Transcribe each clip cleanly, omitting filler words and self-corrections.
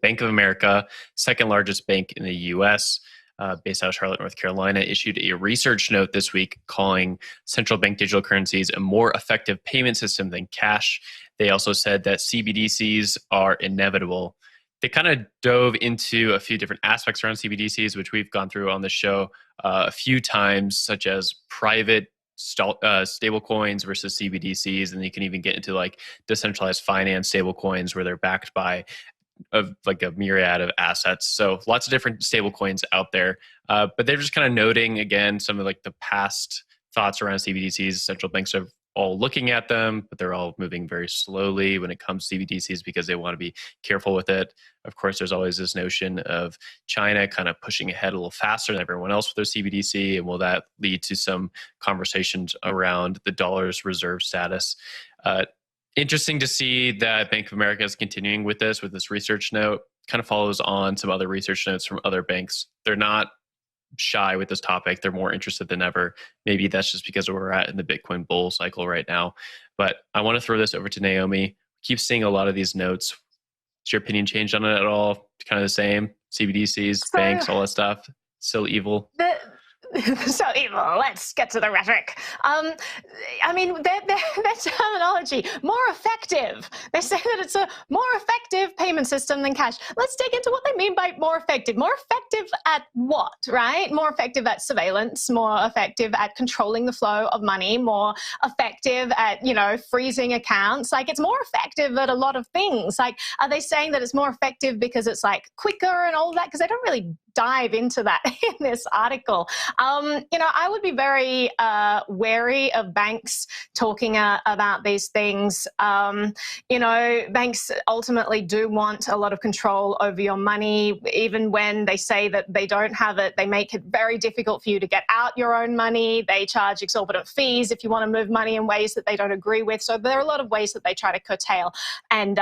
Bank of America, second largest bank in the U.S., based out of Charlotte, North Carolina, issued a research note this week calling central bank digital currencies a more effective payment system than cash. They also said that CBDCs are inevitable. They kind of dove into a few different aspects around CBDCs, which we've gone through on the show a few times, such as private stable coins versus CBDCs. And you can even get into like decentralized finance stable coins where they're backed by like a myriad of assets. So lots of different stable coins out there. But they're just kind of noting again some of like the past thoughts around CBDCs. Central banks are all looking at them, but they're all moving very slowly when it comes to CBDCs because they want to be careful with it. Of course, there's always this notion of China kind of pushing ahead a little faster than everyone else with their CBDC, and will that lead to some conversations around the dollar's reserve status? Interesting to see that Bank of America is continuing with this research note. Kind of follows on some other research notes from other banks. They're not shy with this topic. They're more interested than ever. Maybe that's just because we're at in the Bitcoin bull cycle right now. But I want to throw this over to Naomi. Keep seeing a lot of these notes. Has your opinion changed on it at all? Kind of the same? CBDCs, banks, all that stuff. Still evil? So evil. Let's get to the rhetoric. I mean, their terminology, more effective. They say that it's a more effective payment system than cash. Let's dig into what they mean by more effective. More effective at what, right? More effective at surveillance, more effective at controlling the flow of money, more effective at, freezing accounts. Like, it's more effective at a lot of things. Like, are they saying that it's more effective because it's like quicker and all that? Because they don't really dive into that in this article. I would be very wary of banks talking about these things. Banks ultimately do want a lot of control over your money. Even when they say that they don't have it, they make it very difficult for you to get out your own money. They charge exorbitant fees if you want to move money in ways that they don't agree with. So there are a lot of ways that they try to curtail and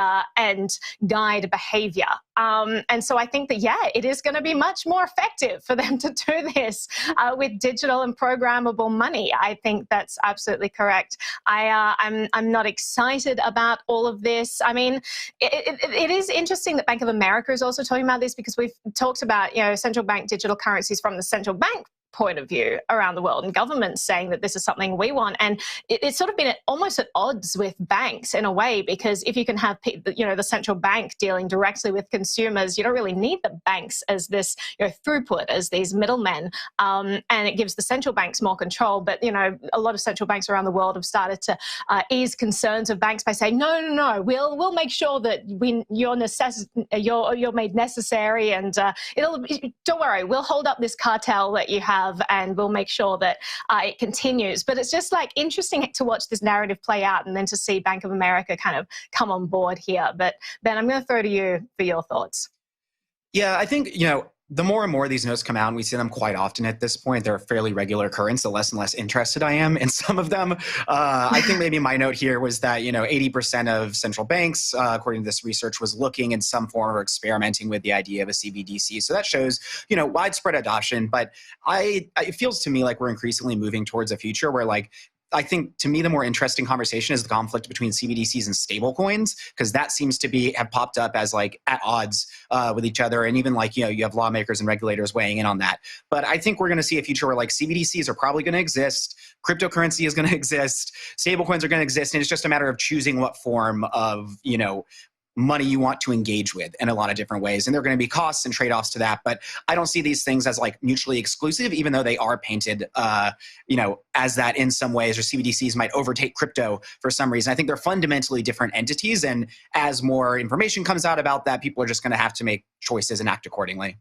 guide behavior. And so I think that, it is going to be much more effective for them to do this with digital and programmable money. I think that's absolutely correct. I'm not excited about all of this. I mean, it is interesting that Bank of America is also talking about this, because we've talked about, central bank digital currencies from the central bank point of view around the world, and governments saying that this is something we want. And it's sort of been almost at odds with banks in a way, because if you can have the central bank dealing directly with consumers, you don't really need the banks as this throughput, as these middlemen, and it gives the central banks more control. But a lot of central banks around the world have started to ease concerns of banks by saying, no, we'll make sure that you're made necessary, and don't worry, we'll hold up this cartel that you have, and we'll make sure that it continues. But it's just like interesting to watch this narrative play out, and then to see Bank of America kind of come on board here. But Ben, I'm going to throw to you for your thoughts. Yeah, I think, the more and more these notes come out, and we see them quite often at this point, they're a fairly regular occurrence, the less and less interested I am in some of them. I think maybe my note here was that, 80% of central banks, according to this research, was looking in some form or experimenting with the idea of a CBDC. So that shows, widespread adoption. But it feels to me like we're increasingly moving towards a future where, I think, to me, the more interesting conversation is the conflict between CBDCs and stablecoins, because that seems to have popped up as at odds with each other. And even you have lawmakers and regulators weighing in on that. But I think we're going to see a future where CBDCs are probably going to exist. Cryptocurrency is going to exist. Stablecoins are going to exist. And it's just a matter of choosing what form of, money you want to engage with in a lot of different ways. And there are going to be costs and trade-offs to that. But I don't see these things as mutually exclusive, even though they are painted, as that in some ways, or CBDCs might overtake crypto for some reason. I think they're fundamentally different entities. And as more information comes out about that, people are just going to have to make choices and act accordingly.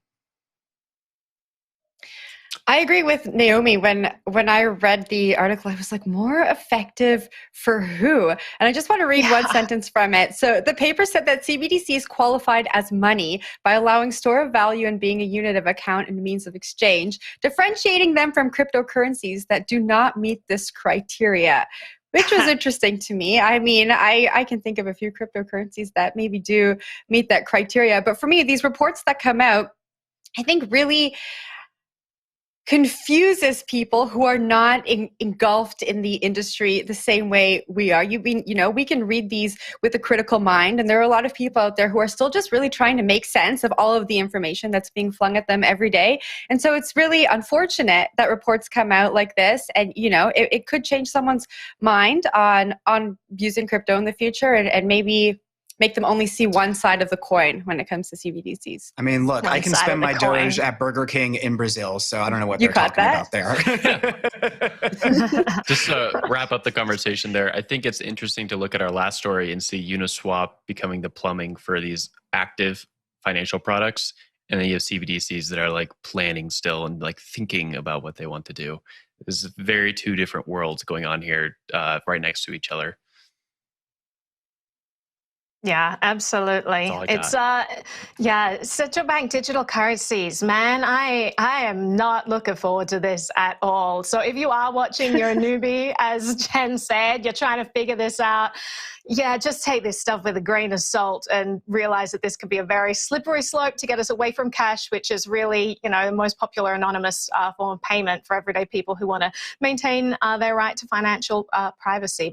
I agree with Naomi. When I read the article, I was like, more effective for who? And I just want to read one sentence from it. So the paper said that CBDCs qualified as money by allowing store of value and being a unit of account and means of exchange, differentiating them from cryptocurrencies that do not meet this criteria. Which was interesting to me. I mean, I can think of a few cryptocurrencies that maybe do meet that criteria. But for me, these reports that come out, I think really confuses people who are not engulfed in the industry the same way we are. We can read these with a critical mind, and there are a lot of people out there who are still just really trying to make sense of all of the information that's being flung at them every day. And so it's really unfortunate that reports come out like this, and it could change someone's mind on using crypto in the future, and maybe make them only see one side of the coin when it comes to CBDCs. I mean, look, I can spend my coin. Doge at Burger King in Brazil, so I don't know what they're talking about there. Just to wrap up the conversation there, I think it's interesting to look at our last story and see Uniswap becoming the plumbing for these active financial products. And then you have CBDCs that are like planning still and like thinking about what they want to do. There's very two different worlds going on here right next to each other. Yeah, absolutely. It's central bank digital currencies, man. I am not looking forward to this at all. So if you are watching, you're a newbie, as Jen said, you're trying to figure this out. Yeah, just take this stuff with a grain of salt and realize that this could be a very slippery slope to get us away from cash, which is really, the most popular anonymous form of payment for everyday people who want to maintain their right to financial privacy.